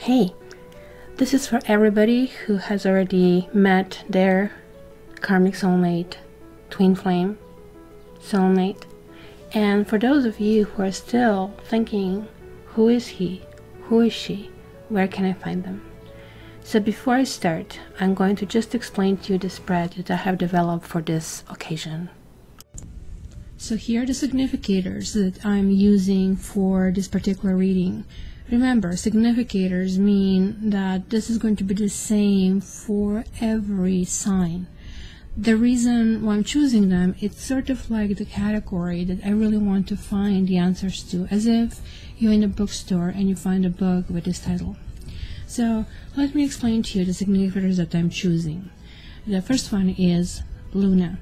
Hey, this is for everybody who has already met their karmic soulmate, twin flame, soulmate. And for those of you who are still thinking, who is he? Who is she? Where can I find them? So before I start, I'm going to just explain to you the spread that I have developed for this occasion. So here are the significators that I'm using for this particular reading. Remember, significators mean that this is going to be the same for every sign. The reason why I'm choosing them, it's sort of like the category that I really want to find the answers to, as if you're in a bookstore and you find a book with this title. So let me explain to you the significators that I'm choosing. The first one is Luna.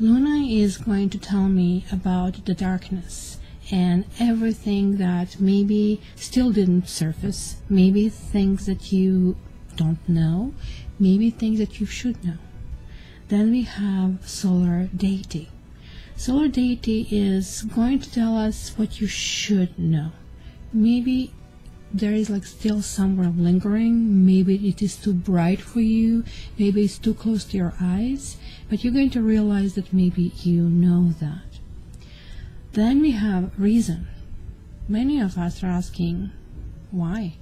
Luna is going to tell me about the darkness and everything that maybe still didn't surface, maybe things that you don't know, maybe things that you should know. Then we have Solar Deity. Solar Deity is going to tell us what you should know. Maybe there is like still somewhere lingering, maybe it is too bright for you, maybe it's too close to your eyes, but you're going to realize that maybe you know that. Then we have Reason. Many of us are asking, why?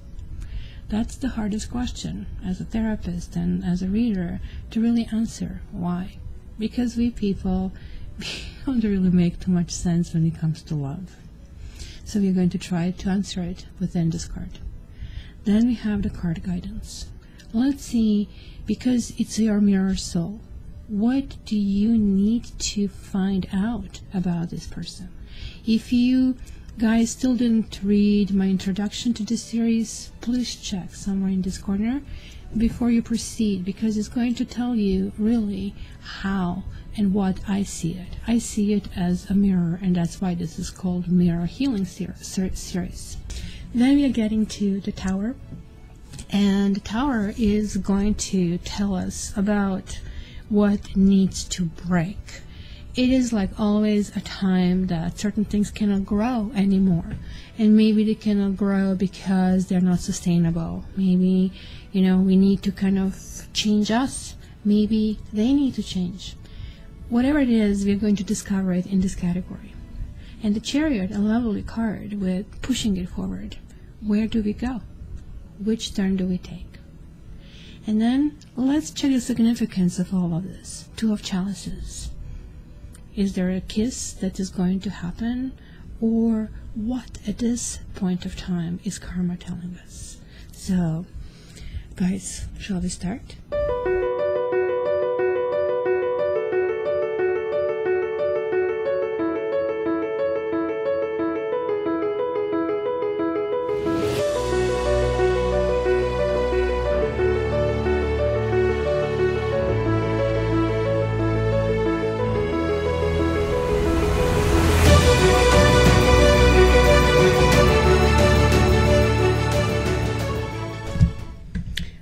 That's the hardest question as a therapist and as a reader to really answer. Why? Because we people don't really make too much sense when it comes to love. So we're going to try to answer it within this card. Then we have the card guidance. Let's see, because it's your mirror soul, what do you need to find out about this person? If you guys still didn't read my introduction to this series, please check somewhere in this corner before you proceed, because it's going to tell you really how and what I see it. I see it as a mirror, and that's why this is called Mirror Healing Series. Then we are getting to the Tower, and the Tower is going to tell us about what needs to break. It is like always a time that certain things cannot grow anymore, and maybe they cannot grow because they're not sustainable. Maybe, we need to kind of change us. Maybe they need to change. Whatever it is, we're going to discover it in this category. And the Chariot, a lovely card with pushing it forward. Where do we go? Which turn do we take? And then let's check the significance of all of this. Two of Chalices. Is there a kiss that is going to happen? Or what at this point of time is karma telling us? So, guys, shall we start?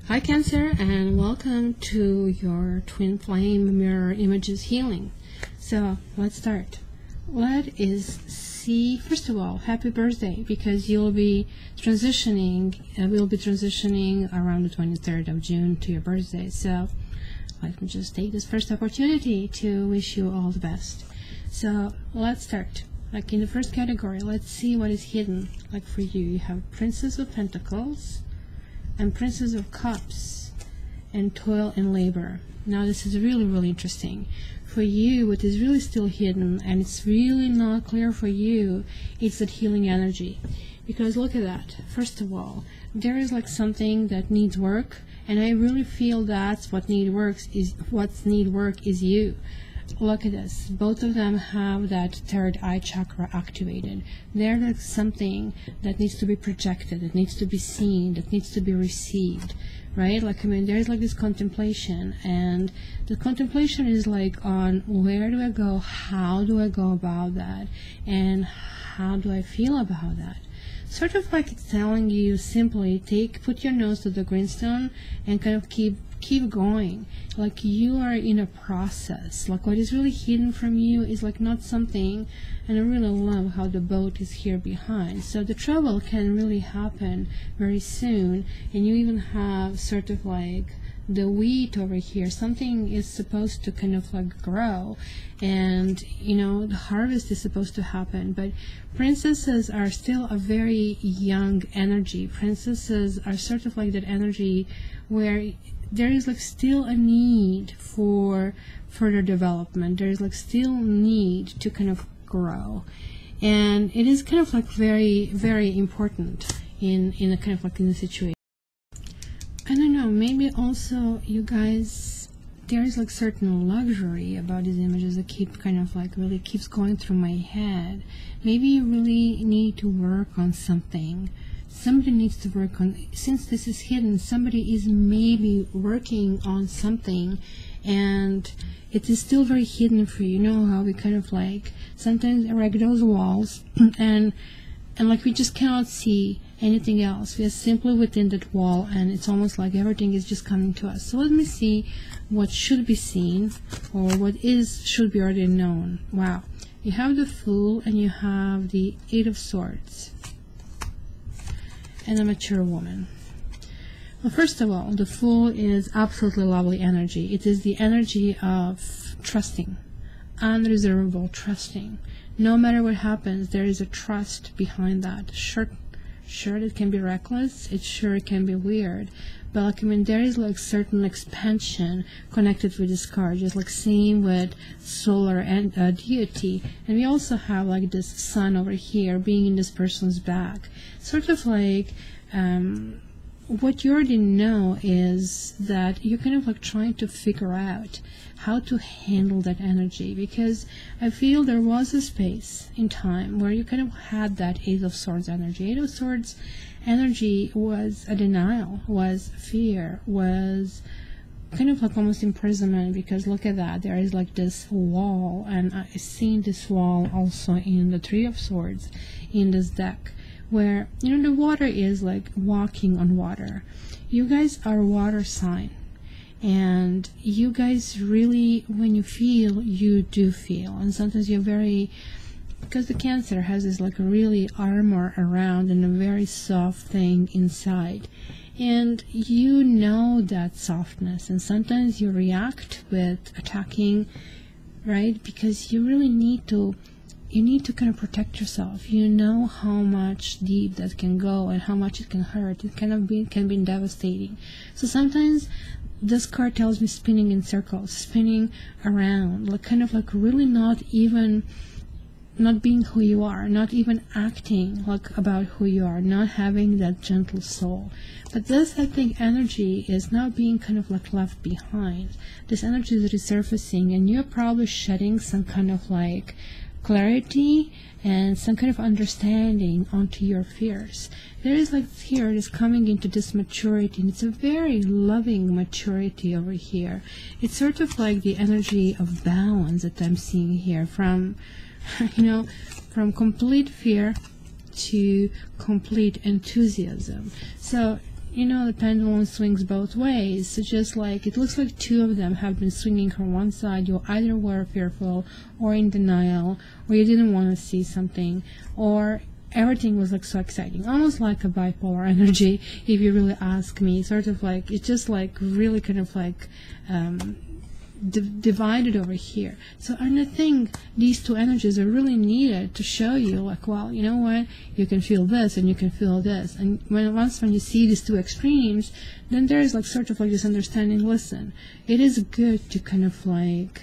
Hi Cancer, and welcome to your Twin Flame Mirror Images Healing. So let's start. Let us see, first of all, happy birthday, because you'll be transitioning, we'll be transitioning around the 23rd of June to your birthday. So let me just take this first opportunity to wish you all the best. So let's start. Like in the first category, let's see what is hidden. Like for you, you have Princess of Pentacles, and Princess of Cups, and Toil and Labor. Now this is really, really interesting. For you, what is really still hidden, and it's really not clear for you, it's that healing energy. Because look at that. First of all, there is like something that needs work, and I really feel that's what needs work is you. Look at this. Both of them have that third eye chakra activated. There's like something that needs to be projected, that needs to be seen, that needs to be received, right? Like, there's like this contemplation, and the contemplation is like on where do I go, how do I go about that, and how do I feel about that. sort of like it's telling you simply put your nose to the grindstone and kind of keep going. Like you are in a process. Like what is really hidden from you is like not something, and I really love how the boat is here behind. So the trouble can really happen very soon, and you even have sort of like the wheat over here. Something is supposed to kind of like grow, and you know, the harvest is supposed to happen. But princesses are still a very young energy. Princesses are sort of like that energy where there is like still a need for further development. There is like still need to kind of grow, and it is kind of like very, very important in a kind of like in the situation. I don't know, maybe also you guys, there is like certain luxury about these images that keep kind of like really keeps going through my head. Maybe you really need to work on something. Somebody needs to work on, since this is hidden, somebody is maybe working on something and it is still very hidden for you. You know how we kind of like sometimes erect those walls and like we just cannot see anything else. We are simply within that wall, and it's almost like everything is just coming to us. So let me see what should be seen, or what should be already known. Wow, you have the Fool and you have the Eight of Swords and a mature woman. Well, first of all, the Fool is absolutely lovely energy. It is the energy of trusting, unreservable trusting. No matter what happens, there is a trust behind that. Sure, it can be reckless, it sure can be weird, but like, I mean, there is like certain expansion connected with this card, just like same with solar and deity. And we also have like this sun over here being in this person's back, sort of like what you already know is that you're kind of like trying to figure out how to handle that energy, because I feel there was a space in time where you kind of had that Eight of Swords energy. Eight of Swords energy was a denial, was fear, was kind of like almost imprisonment, because look at that, there is like this wall, and I've seen this wall also in the Three of Swords in this deck, where, you know, the water is like walking on water. You guys are a water sign, and you guys really, when you feel, you do feel. And sometimes you're very, because the Cancer has this like really armor around and a very soft thing inside, and you know that softness, and sometimes you react with attacking, right? Because you really need to kind of protect yourself. You know how much deep that can go and how much it can hurt. It can be devastating. So sometimes this card tells me spinning in circles, spinning around, like kind of like really not being who you are, not even acting like about who you are, not having that gentle soul. But this, I think, energy is now being kind of like left behind. This energy is resurfacing, and you're probably shedding some kind of like clarity and some kind of understanding onto your fears. There is like fear is coming into this maturity, and it's a very loving maturity over here. It's sort of like the energy of balance that I'm seeing here, from you know, from complete fear to complete enthusiasm. So, you know, the pendulum swings both ways. So just like it looks like two of them have been swinging from one side. You either were fearful or in denial, or you didn't want to see something, or everything was like so exciting, almost like a bipolar energy, if you really ask me. Sort of like, it's just like really kind of like divided over here. So, and I think these two energies are really needed to show you like, well, you know what, you can feel this and you can feel this, and once you see these two extremes, then there's like sort of like this understanding, listen, it is good to kind of like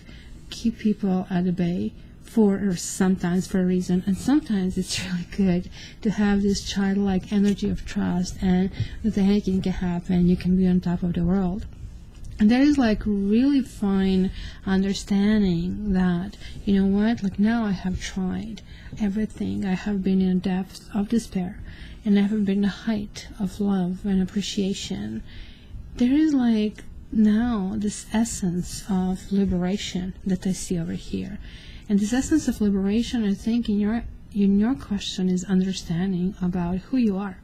keep people at the bay or sometimes for a reason, and sometimes it's really good to have this childlike energy of trust, and that anything can happen, you can be on top of the world. And there is like really fine understanding that, you know what, like now I have tried everything. I have been in the depths of despair, and I have been in the height of love and appreciation. There is like now this essence of liberation that I see over here. And this essence of liberation, I think, in your question is understanding about who you are.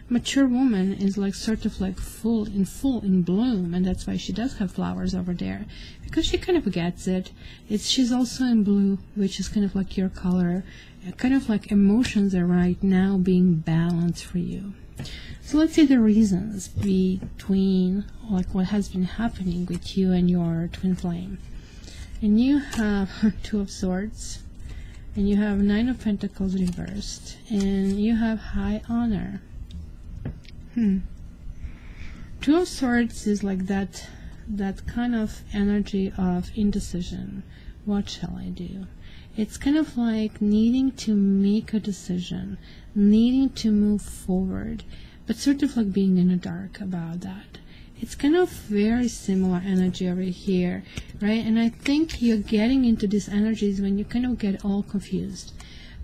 Mature woman is like sort of like full in bloom, and that's why she does have flowers over there, because she kind of gets it. She's also in blue, which is kind of like your color, kind of like emotions are right now being balanced for you. So let's see the reasons between like what has been happening with you and your twin flame. And you have Two of Swords, and you have Nine of Pentacles reversed, and you have High Honor. Two of Swords is like that kind of energy of indecision. What shall I do? It's kind of like needing to make a decision, needing to move forward, but sort of like being in the dark about that. It's kind of very similar energy over here, right? And I think you're getting into these energies when you kind of get all confused.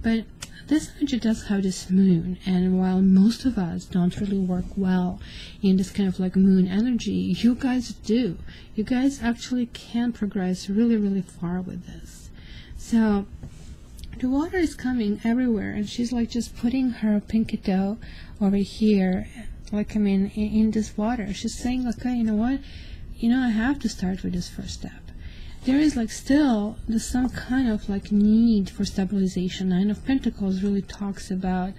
But this energy does have this moon, and while most of us don't really work well in this kind of like moon energy, you guys do. You guys actually can progress really, really far with this. So the water is coming everywhere, and she's like just putting her pinky toe over here, like I mean in this water. She's saying, okay, you know what, I have to start with this first step. There is like still some kind of like need for stabilization. Nine of Pentacles really talks about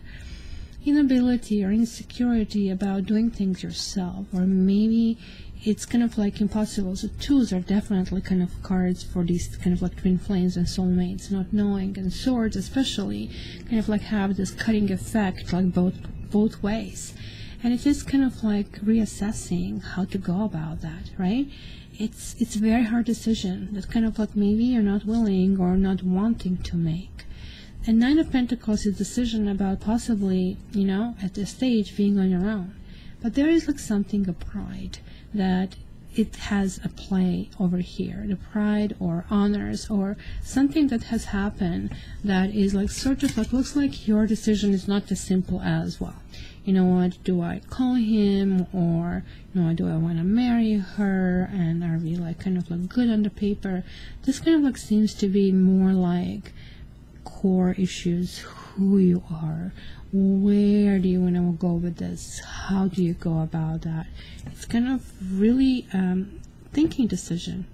inability or insecurity about doing things yourself, or maybe it's kind of like impossible. So twos are definitely kind of cards for these kind of like twin flames and soulmates, not knowing, and Swords especially kind of like have this cutting effect, like both ways. And it is kind of like reassessing how to go about that, right? It's a very hard decision that kind of like maybe you're not willing or not wanting to make. And Nine of Pentacles is a decision about possibly, at this stage being on your own. But there is like something of pride that it has a play over here, the pride or honors or something that has happened that is like sort of like looks like your decision is not as simple as, well, you know what, do I call him, or do I want to marry her, and are we like kind of like good on the paper? This kind of like seems to be more like core issues, who you are, where do you want to go with this, how do you go about that. It's kind of really thinking decision.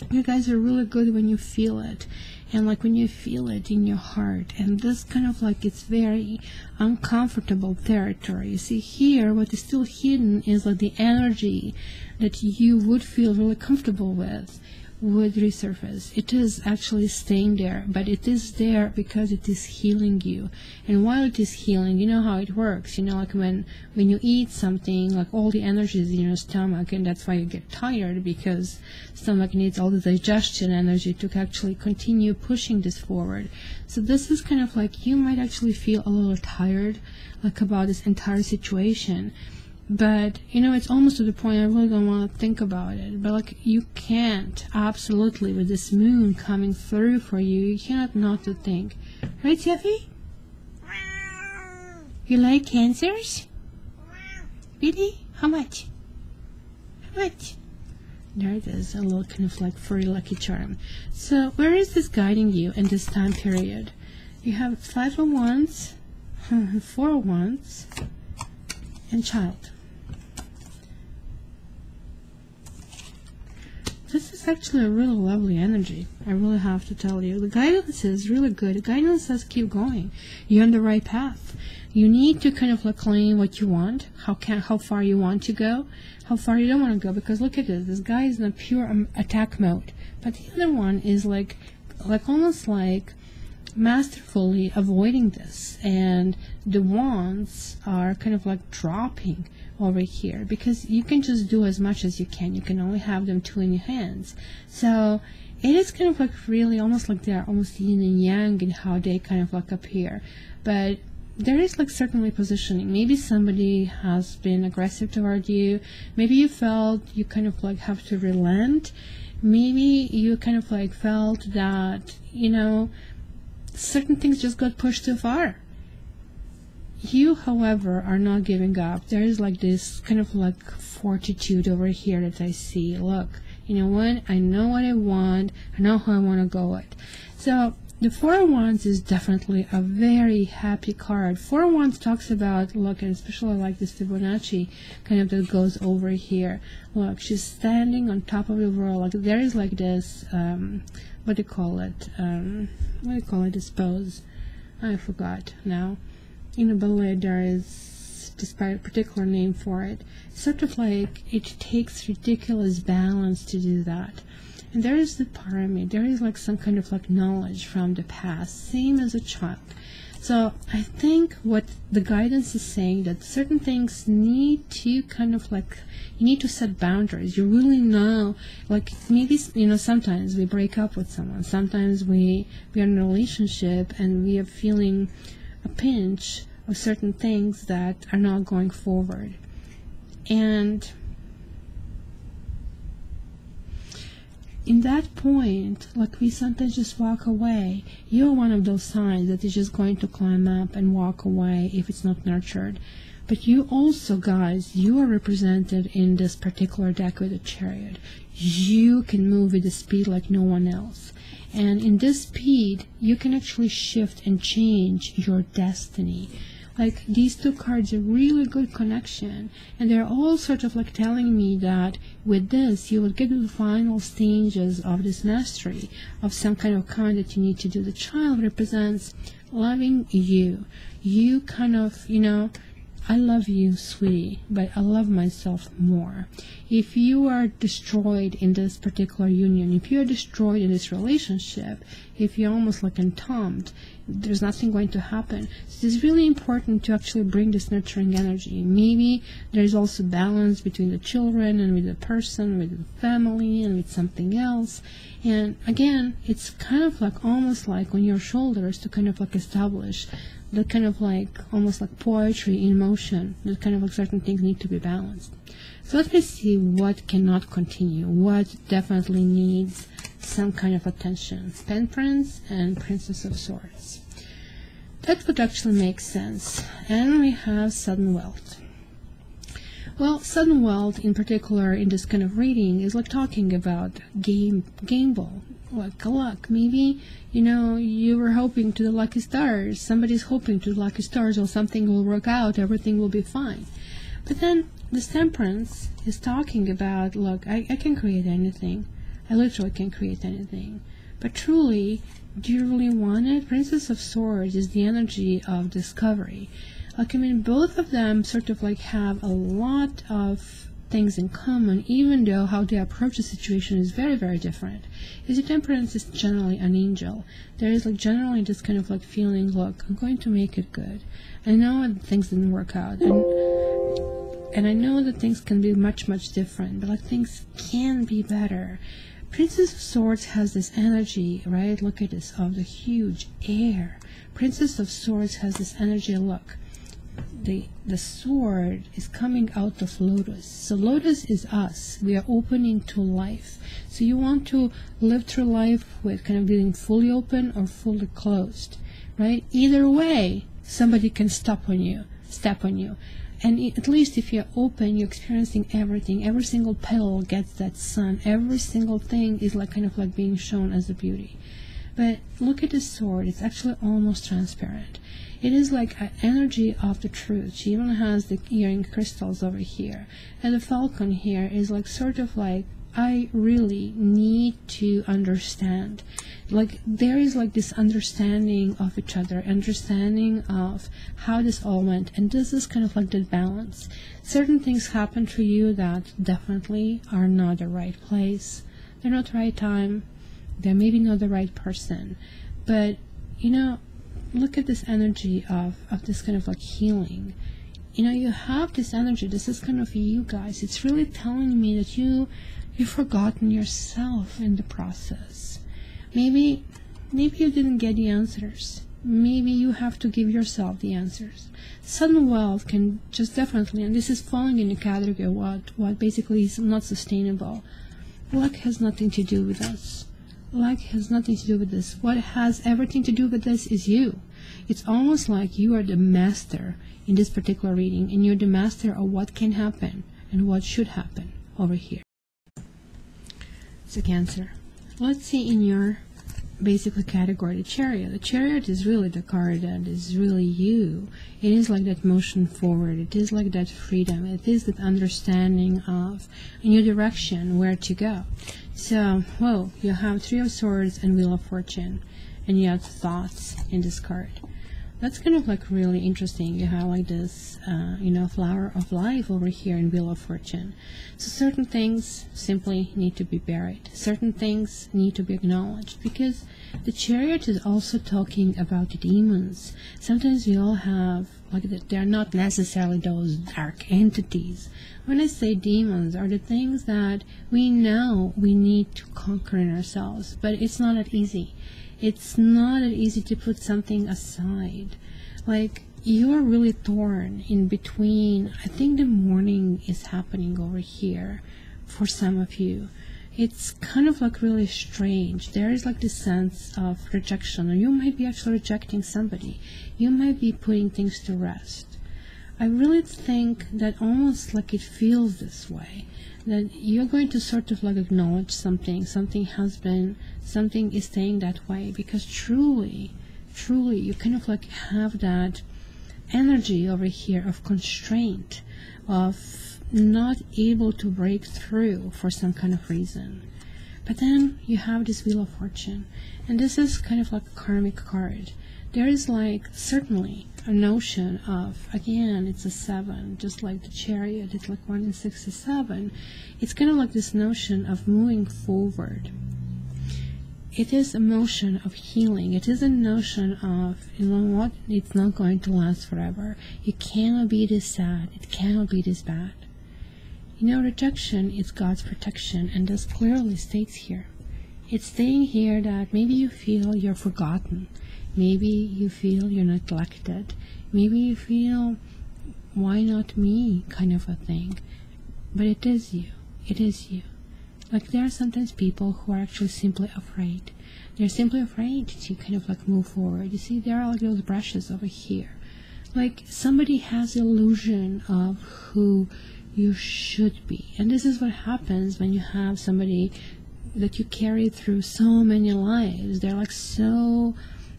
You guys are really good when you feel it, and like when you feel it in your heart, and this kind of like it's very uncomfortable territory. You see here what is still hidden is like the energy that you would feel really comfortable with would resurface. It is actually staying there, but it is there because it is healing you. And while it is healing, you know how it works, like when you eat something, like all the energy is in your stomach, and that's why you get tired, because stomach needs all the digestion energy to actually continue pushing this forward. So this is kind of like you might actually feel a little tired like about this entire situation. But, it's almost to the point I really don't want to think about it. But, like, you can't, absolutely, with this moon coming through for you, you cannot not to think. Right, Tiffy? You like cancers? Really? How much? How much? There it is, a little kind of like furry lucky charm. So, where is this guiding you in this time period? You have 5 of Wands, 4 of Wands, and Child. This is actually a really lovely energy, I really have to tell you. The guidance is really good. The guidance says keep going. You're on the right path. You need to kind of like claim what you want, how far you want to go, how far you don't want to go. Because look at this. This guy is in a pure attack mode. But the other one is like almost like masterfully avoiding this. And the wands are kind of like dropping over here, because you can just do as much as you can. You can only have them 2 in your hands. So it is kind of like really almost like they are almost yin and yang in how they kind of like appear. But there is like certainly positioning. Maybe somebody has been aggressive toward you. Maybe you felt you kind of like have to relent. Maybe you kind of like felt that, certain things just got pushed too far. You, however, are not giving up. There is like this kind of like fortitude over here that I see. Look, You know what? I know what I want. I know how I want to go with. So the Four of Wands is definitely a very happy card. Four of Wands talks about, look, and especially like this Fibonacci kind of that goes over here. Look, she's standing on top of the world. Like there is like this, what do you call it? This pose? I forgot now. In a ballet, there is, despite a particular name for it, sort of like it takes ridiculous balance to do that. And there is the pyramid. There is like some kind of like knowledge from the past, same as a child. So I think what the guidance is saying, that certain things need to kind of like, you need to set boundaries. You really know, like maybe, you know, sometimes we break up with someone. Sometimes we are in a relationship and we are feeling a pinch of certain things that are not going forward. And in that point, like we sometimes just walk away. You're one of those signs that is just going to climb up and walk away if it's not nurtured. But you also, guys, you are represented in this particular deck with a Chariot. You can move with the speed like no one else. And in this speed, you can actually shift and change your destiny. Like these two cards are really good connection, and they're all sort of like telling me that with this you will get to the final stages of this mastery of some kind of kind that you need to do. The child represents loving you. You kind of, you know, I love you, sweetie, but I love myself more. If you are destroyed in this particular union, if you are destroyed in this relationship, if you're almost like entombed, there's nothing going to happen. So it's really important to actually bring this nurturing energy. Maybe there's also balance between the children and with the person, with the family, and with something else. And again, it's kind of like almost like on your shoulders to kind of like establish that kind of like almost like poetry in motion, that kind of like certain things need to be balanced. So let me see what cannot continue, what definitely needs some kind of attention. Temperance and Princess of Swords. That would actually make sense. And we have sudden wealth. Well, sudden wealth in particular in this kind of reading is like talking about gamble, like luck. Maybe, you know, you were hoping to the lucky stars. Somebody's hoping to the lucky stars, or something will work out, everything will be fine. But then this Temperance is talking about, look, I can create anything. I literally can create anything. But truly, do you really want it? Princess of Swords is the energy of discovery. Like, I mean, both of them sort of like have a lot of things in common, even though how they approach the situation is very, very different. Is the Temperance is generally an angel. There is like generally this kind of like feeling, look, I'm going to make it good. I know that things didn't work out, and I know that things can be much, much different, but like things can be better. Princess of Swords has this energy, right? Look at this, of the huge air. Princess of Swords has this energy, look. The sword is coming out of Lotus. So Lotus is us. We are opening to life. So you want to live through life with kind of being fully open or fully closed, right? Either way, somebody can step on you. And at least if you're open, you're experiencing everything. Every single petal gets that sun. Every single thing is like kind of like being shown as a beauty. But look at the sword. It's actually almost transparent. It is like an energy of the truth. She even has the earring crystals over here. And the falcon here is like sort of like, I really need to understand. Like there is like this understanding of each other, understanding of how this all went. And this is kind of like that balance. Certain things happen to you that definitely are not the right place. They're not the right time. They're maybe not the right person. But, you know, look at this energy of this kind of like healing. You know, you have this energy. This is kind of you guys. It's really telling me that you've forgotten yourself in the process. Maybe you didn't get the answers. Maybe you have to give yourself the answers. Sudden wealth can just definitely, and this is falling in the category of what basically is not sustainable. Luck has nothing to do with us. Luck has nothing to do with this. What has everything to do with this is you. It's almost like you are the master in this particular reading, and you're the master of what can happen and what should happen over here. It's a Cancer. Let's see in your basically category, the Chariot. The Chariot is really the card that is really you. It is like that motion forward. It is like that freedom. It is that understanding of a new direction, where to go. So, well, you have Three of Swords and Wheel of Fortune, and you have thoughts in this card. That's kind of like really interesting. You have like this, you know, Flower of Life over here in Wheel of Fortune. So certain things simply need to be buried. Certain things need to be acknowledged, because the Chariot is also talking about the demons. Sometimes we all have, like, they're not necessarily those dark entities. When I say demons, are the things that we know we need to conquer in ourselves, but it's not that easy. It's not that easy to put something aside. Like, you are really torn in between. I think the mourning is happening over here for some of you. It's kind of like really strange. There is like this sense of rejection, or you might be actually rejecting somebody. You might be putting things to rest. I really think that almost like it feels this way, that you're going to sort of like acknowledge something has been, something is staying that way, because truly you kind of like have that energy over here of constraint, of not able to break through for some kind of reason. But then you have this Wheel of Fortune, and this is kind of like a karmic card. There is like certainly a notion of, again, it's a 7, just like the Chariot. It's like 1 and 6 is 7. It's kind of like this notion of moving forward. It is a motion of healing. It is a notion of, you know what, it's not going to last forever. It cannot be this sad. It cannot be this bad. You know, rejection is God's protection, and this clearly states here. It's saying here that maybe you feel you're forgotten. Maybe you feel you're neglected. Maybe you feel, why not me, kind of a thing. But it is you. It is you. Like, there are sometimes people who are actually simply afraid. They're simply afraid to kind of like move forward. You see, there are like those brushes over here. Like, somebody has illusion of who you should be. And this is what happens when you have somebody that you carry through so many lives. They're like so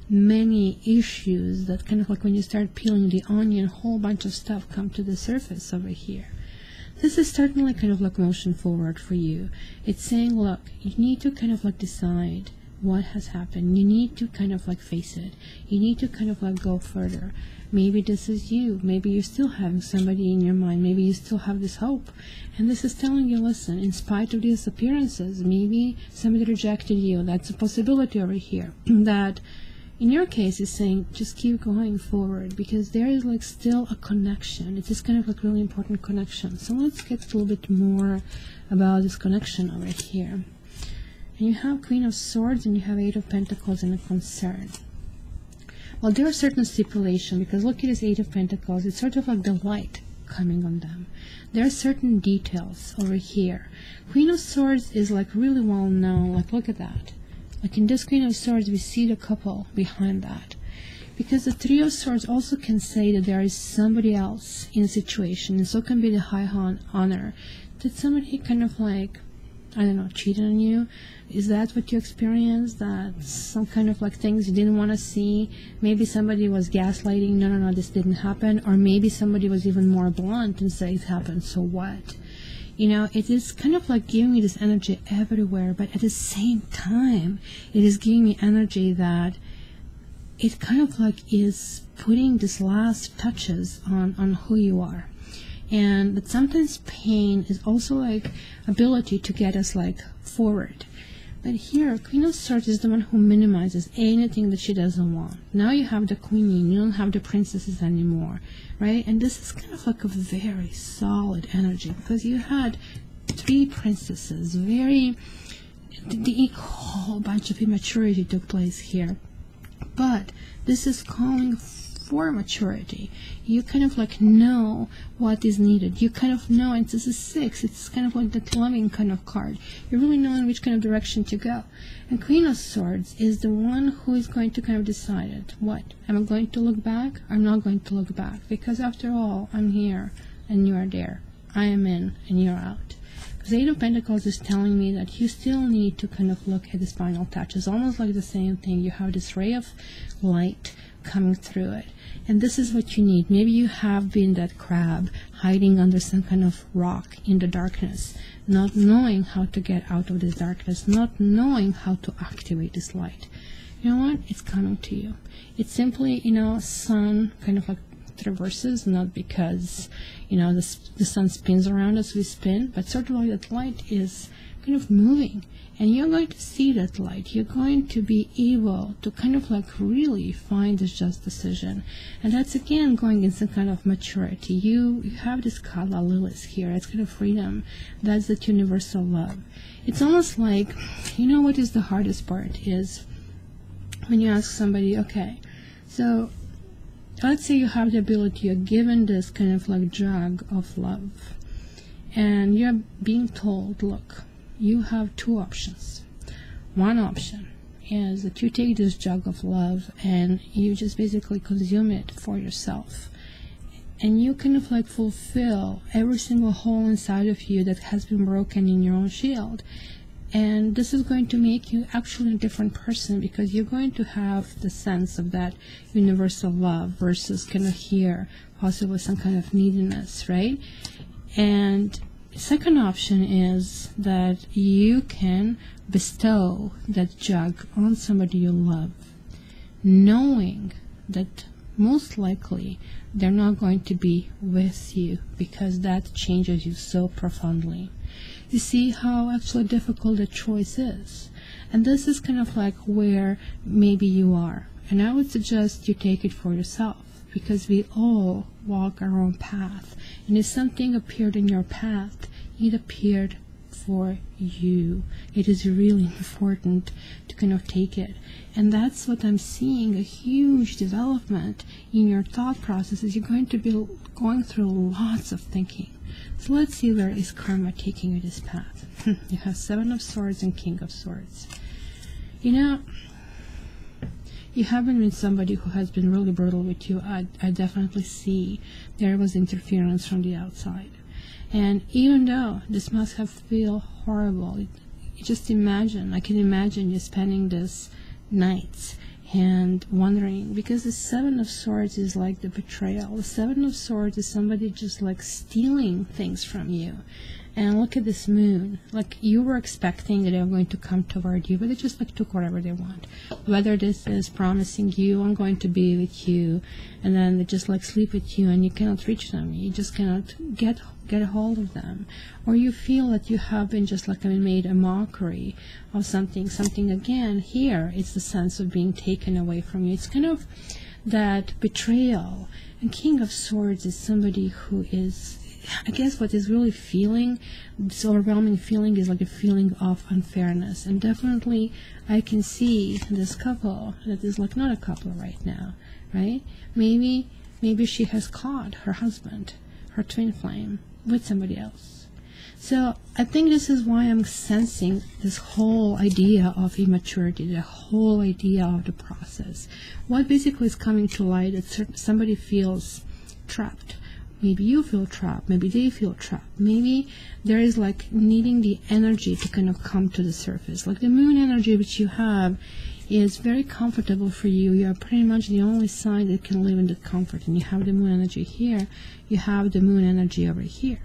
many issues that kind of like when you start peeling the onion, a whole bunch of stuff come to the surface over here. This is certainly kind of like motion forward for you. It's saying, look, you need to kind of like decide what has happened. You need to kind of like face it. You need to kind of like go further. Maybe this is you. Maybe you're still having somebody in your mind. Maybe you still have this hope. And this is telling you, listen, in spite of these appearances, maybe somebody rejected you. That's a possibility over here. That in your case is saying, just keep going forward, because there is like still a connection. It is kind of like really important connection. So let's get a little bit more about this connection over here. And you have Queen of Swords, and you have 8 of Pentacles, and a concern. Well, there are certain stipulations, because look at this 8 of Pentacles. It's sort of like the light coming on them. There are certain details over here. Queen of Swords is like really well known. Like, look at that. Like in this Queen of Swords, we see the couple behind that. Because the Three of Swords also can say that there is somebody else in a situation, and so can be the high honor. Did somebody kind of like, I don't know, cheated on you? Is that what you experienced? That some kind of like things you didn't want to see? Maybe somebody was gaslighting, no, this didn't happen. Or maybe somebody was even more blunt and said it happened, so what? You know, it is kind of like giving me this energy everywhere, but at the same time, it is giving me energy that it kind of like is putting this last touches on who you are. And that sometimes pain is also like ability to get us like forward. But here, Queen of Swords is the one who minimizes anything that she doesn't want. Now you have the queen, you don't have the princesses anymore, right? And this is kind of like a very solid energy, because you had 3 princesses, the whole bunch of immaturity took place here. But this is calling for maturity. You kind of like know what is needed. You kind of know, and this is 6, it's kind of like that loving kind of card. You're really knowing which kind of direction to go. And Queen of Swords is the one who is going to kind of decide it. What? Am I going to look back? I'm not going to look back, because after all, I'm here and you are there. I am in and you're out. The Eight of Pentacles is telling me that you still need to kind of look at this final touch. It's almost like the same thing. You have this ray of light coming through it, and this is what you need. Maybe you have been that crab hiding under some kind of rock in the darkness, not knowing how to get out of this darkness, not knowing how to activate this light. You know what? It's coming to you. It's simply, you know, sun kind of like traverses, not because, you know, the sun spins around as we spin, but sort of like that light is kind of moving, and you're going to see that light. You're going to be able to kind of like really find this just decision, and that's again going in some kind of maturity. You have this Kala Lilith here. It's kind of freedom. That's that universal love. It's almost like, you know what is the hardest part is when you ask somebody, okay, so let's say you have the ability, you're given this kind of like jug of love, and you're being told, look, you have two options. One option is that you take this jug of love and you just basically consume it for yourself, and you kind of like fulfill every single hole inside of you that has been broken in your own shield. And this is going to make you actually a different person, because you're going to have the sense of that universal love versus kind of here, possibly some kind of neediness, right? And the second option is that you can bestow that jug on somebody you love, knowing that most likely they're not going to be with you, because that changes you so profoundly. You see how actually difficult the choice is, and this is kind of like where maybe you are, and I would suggest you take it for yourself, because we all walk our own path, and if something appeared in your path, it appeared for you. It is really important to kind of take it, and that's what I'm seeing, a huge development in your thought processes. You're going to be going through lots of thinking. So let's see, where is karma taking you this path? You have Seven of Swords and King of Swords. You know, you haven't been somebody who has been really brutal with you. I definitely see there was interference from the outside. And even though this must have felt horrible, just imagine, I can imagine you spending this nights and wondering, because the Seven of Swords is like the betrayal. The Seven of Swords is somebody just like stealing things from you. And look at this moon. Like, you were expecting that they were going to come toward you, but they just like took whatever they want. Whether this is promising you, I'm going to be with you, and then they just like sleep with you and you cannot reach them. You just cannot get a hold of them. Or you feel that you have been just like made a mockery of something. Something again, here, it's the sense of being taken away from you. It's kind of that betrayal. And King of Swords is somebody who is, I guess what is really feeling, this overwhelming feeling, is like a feeling of unfairness. And definitely I can see this couple that is like not a couple right now, right? Maybe she has caught her husband, her twin flame, with somebody else. So I think this is why I'm sensing this whole idea of immaturity, the whole idea of the process. What basically is coming to light that somebody feels trapped. Maybe you feel trapped, maybe they feel trapped, maybe there is like needing the energy to kind of come to the surface. Like the moon energy which you have is very comfortable for you. You are pretty much the only sign that can live in that comfort. And you have the moon energy here, you have the moon energy over here.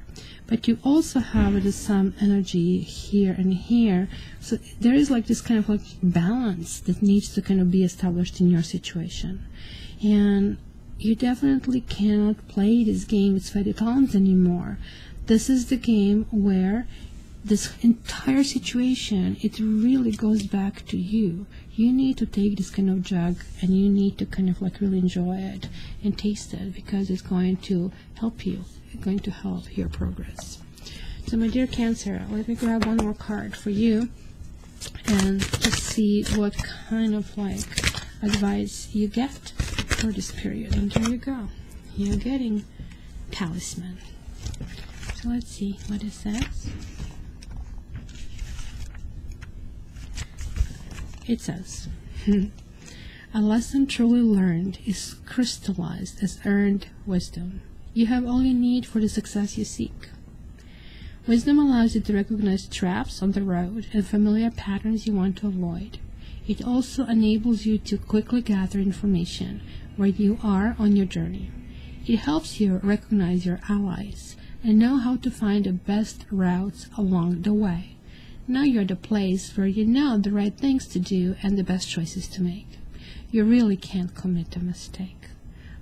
But you also have the sun energy here and here. So there is like this kind of like balance that needs to kind of be established in your situation. And you definitely cannot play this game with sweaty palms anymore. This is the game where this entire situation, it really goes back to you. You need to take this kind of jug and you need to kind of like really enjoy it and taste it, because it's going to help you. It's going to help your progress. So my dear Cancer, let me grab one more card for you and just see what kind of like advice you get for this period. And there you go, you're getting Talisman. So let's see what it says. It says, a lesson truly learned is crystallized as earned wisdom. You have all you need for the success you seek. Wisdom allows you to recognize traps on the road and familiar patterns you want to avoid. It also enables you to quickly gather information where you are on your journey. It helps you recognize your allies and know how to find the best routes along the way. Now you're at the place where you know the right things to do and the best choices to make. You really can't commit a mistake.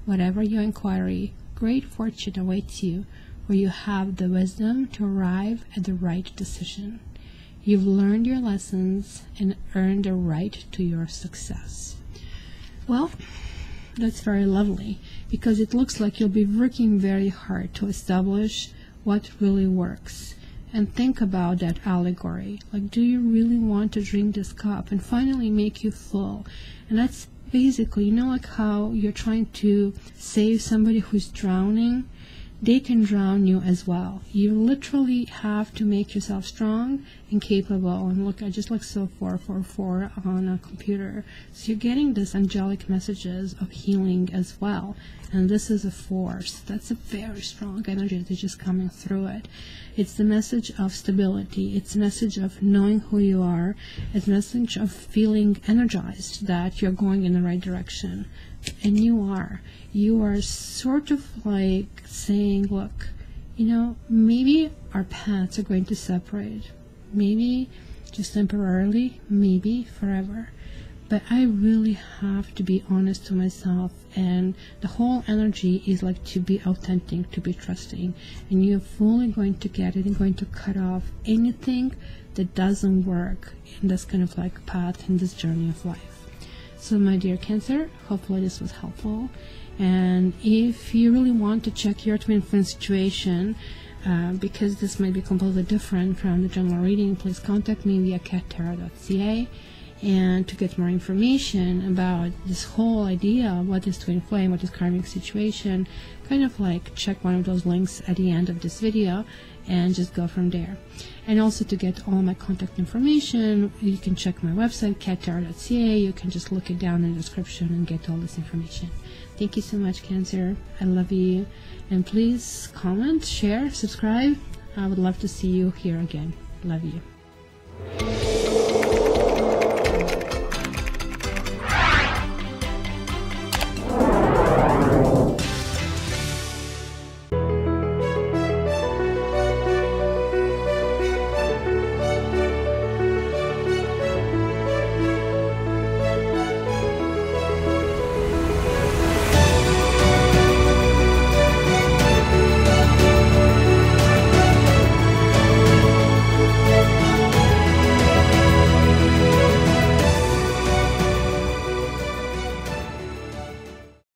Whatever your inquiry, great fortune awaits you, where you have the wisdom to arrive at the right decision. You've learned your lessons and earned the right to your success. Well, that's very lovely, because it looks like you'll be working very hard to establish what really works. And think about that allegory. Like, do you really want to drink this cup and finally make you full? And that's basically, you know, like how you're trying to save somebody who's drowning. They can drown you as well. You literally have to make yourself strong and capable. And look, I just like so 444 on a computer. So you're getting this angelic messages of healing as well. And this is a force. That's a very strong energy that's just coming through it. It's the message of stability. It's a message of knowing who you are. It's a message of feeling energized that you're going in the right direction. And you are. You are sort of like saying, look, you know, maybe our paths are going to separate. Maybe just temporarily, maybe forever. But I really have to be honest to myself, and the whole energy is like to be authentic, to be trusting, and you're fully going to get it and going to cut off anything that doesn't work in this kind of like path in this journey of life. So my dear Cancer, hopefully this was helpful. And if you really want to check your twin flame situation, because this might be completely different from the general reading, please contact me via cattarot.ca. And to get more information about this whole idea of what is twin flame, what is karmic situation, kind of like check one of those links at the end of this video and just go from there. And also to get all my contact information, you can check my website, cattarot.ca. You can just look it down in the description and get all this information. Thank you so much, Cancer. I love you. And please comment, share, subscribe. I would love to see you here again. Love you.